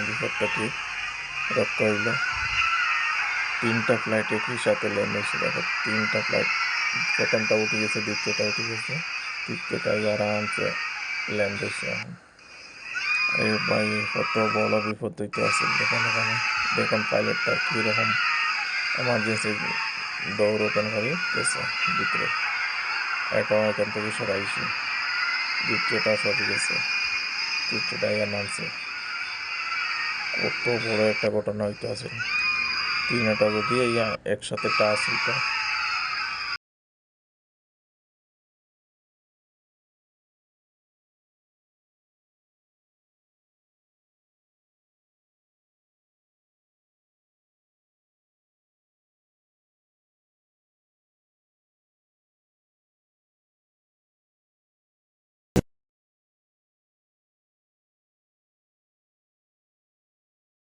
বিপদটা কি রক্ষা হইল। 3টা ফ্লাইট একই সাথে ল্যান্ড হয়েছে। দেখো 3টা ফ্লাইট, প্রথমটা উঠে গেছে, দ্বিতীয়টা উঠে গেছে, তৃতীয়টা আরামসে ল্যান্ড হয়েছে। এখন আরে ভাই কত বড় বিপদ হইতে আছে দেখেন এখানে। দেখুন পাইলটটা কীরকম এমার্জেন্সি ডোর ওপেন করে গেছে ভিতরে। এটাও এখান থেকে সরাইছি, দ্বিতীয়টা সরে গেছে, তৃতীয়টা নামছে। কত বড় একটা ঘটনা হইতে আছে। 3টা যদি একসাথে টাচ হইতো